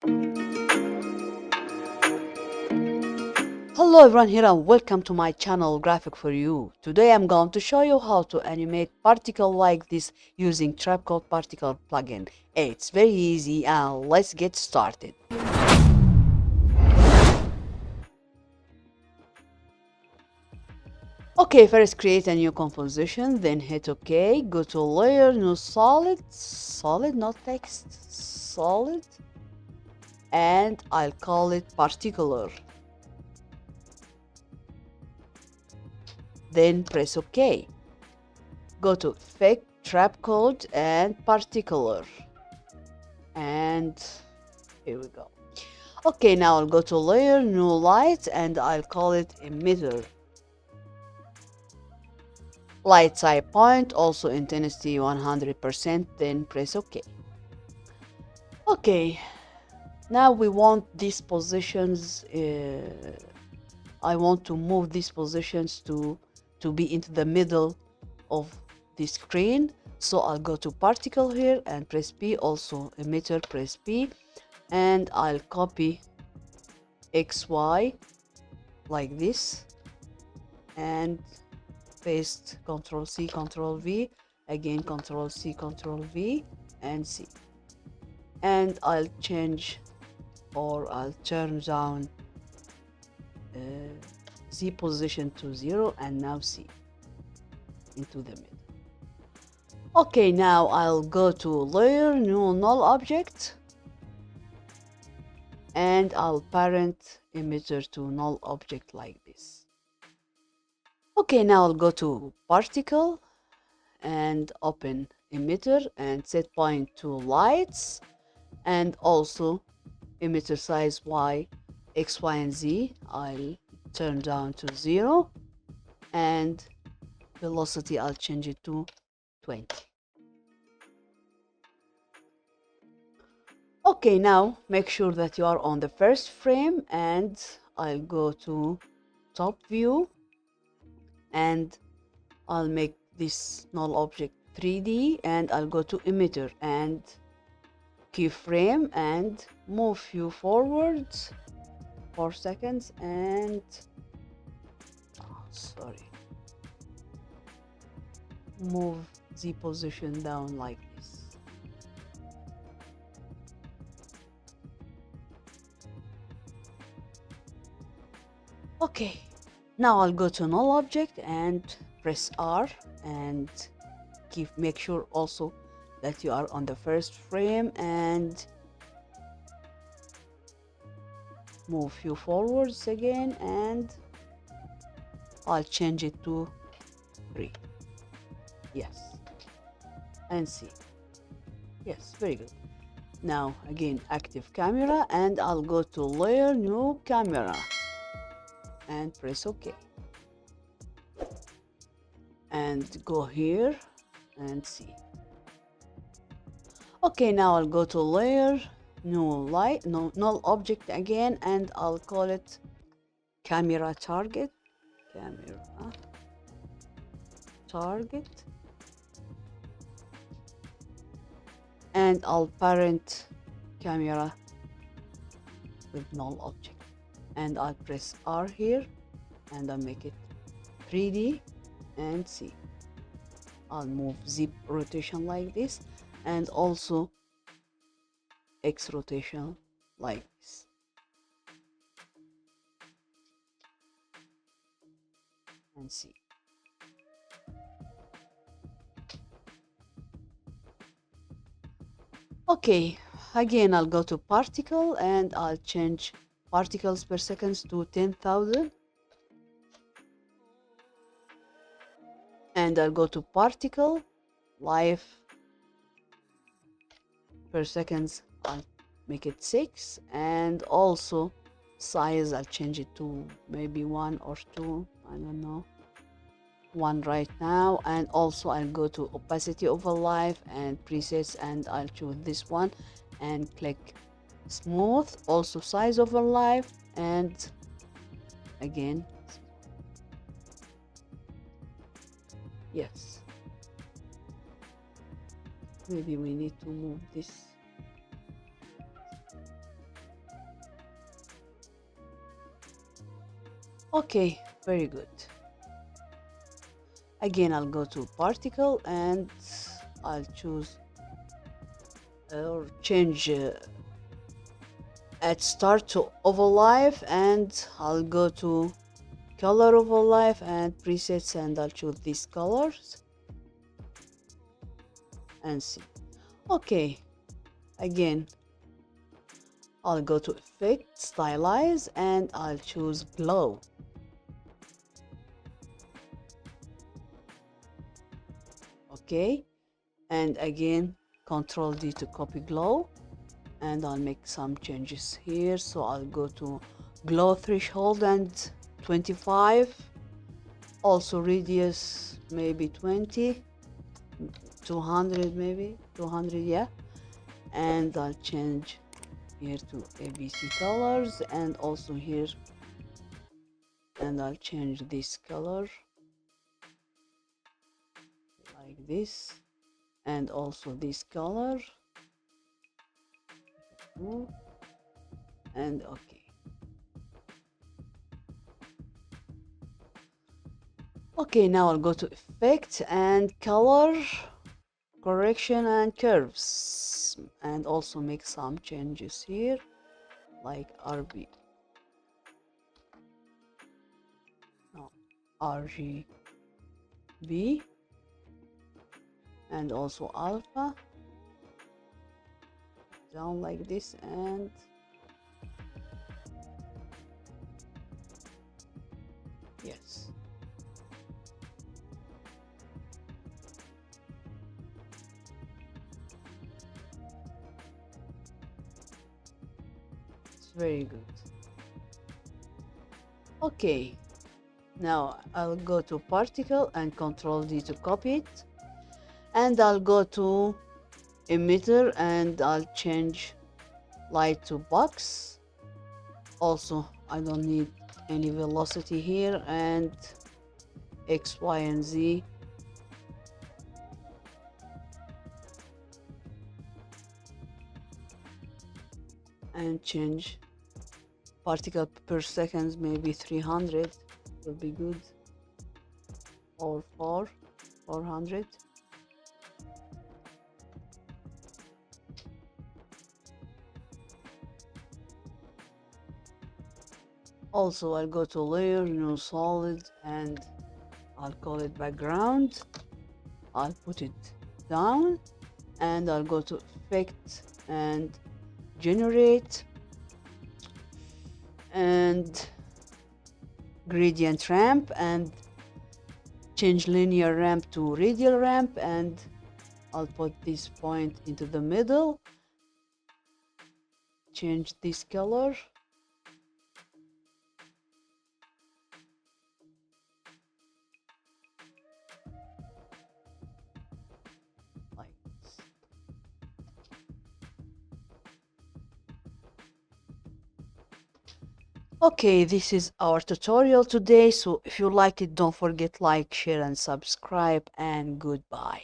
Hello everyone here and welcome to my channel Graphic for You. Today I'm going to show you how to animate particle like this using Trapcode Particular plugin. It's very easy and let's get started. Okay, first create a new composition, then hit OK, go to layer, new solid not text, solid, and I'll call it particular. Then press OK. Go to Effect, Trapcode, and Particular. And here we go. Okay, now I'll go to Layer, New Light, and I'll call it Emitter. Light type point, also intensity 100%, then press OK. Okay, now we want these positions, I want to move these positions to be into the middle of the screen. So I'll go to particle here and press P, also emitter, press P, and I'll copy XY like this and paste Ctrl C, Ctrl V, again Ctrl C, Ctrl V, and C. And I'll change, or I'll turn down Z position to 0 and now C into the middle. Okay, now I'll go to layer, new null object, and I'll parent emitter to null object like this. Okay, now I'll go to particle and open emitter and set point to lights, and also emitter size Y, X, Y, and Z. I'll turn down to 0, and velocity I'll change it to 20. Okay, now make sure that you are on the first frame, and I'll go to top view and I'll make this null object 3D, and I'll go to emitter and keyframe and move you forwards 4 seconds and move the position down like this. Okay, now I'll go to null object and press R and make sure also that you are on the first frame and move you forwards again, and I'll change it to 3. Yes, and see. Yes, very good. Now again active camera, and I'll go to layer, new camera, and press OK, and go here and see. Okay, now I'll go to layer, new light, null object again, and I'll call it camera target, and I'll parent camera with null object, and I'll press R here and I'll make it 3D and see. I'll move Z rotation like this, and also X rotation like this. And see. Okay, again I'll go to particle and I'll change particles per second to 10,000. And I'll go to particle, life per seconds, I'll make it 6, and also size I'll change it to maybe 1 or 2, I don't know, 1 right now. And also I'll go to opacity over life and presets, and I'll choose this one and click smooth, also size over life, and again yes, maybe we need to move this. Okay, very good. Again, I'll go to particle and I'll choose or change at start to overlife, and I'll go to color overlife and presets, and I'll choose these colors and see. Okay, again, I'll go to effect, stylize, and I'll choose glow. Okay, and again, Control D to copy glow, and I'll make some changes here. So I'll go to glow threshold and 25, also radius maybe 20, 200 maybe 200, yeah, and I'll change here to ABC colors, and also here, and I'll change this color like this, and also this color, and okay. Okay, now I'll go to effect and color correction and curves, and also make some changes here like RGB, and also alpha down like this, and yes. It's very good. Okay, now I'll go to particle and Control D to copy it, and I'll go to emitter and I'll change light to box. Also, I don't need any velocity here, and X, Y, and Z. And change particle per second, maybe 300 will be good, or 400. Also, I'll go to layer, new solid, and I'll call it background. I'll put it down, and I'll go to effect and generate and gradient ramp, and change linear ramp to radial ramp, and I'll put this point into the middle, change this color like this. Okay, this is our tutorial today. So if you liked it, don't forget like, share, and subscribe, and goodbye.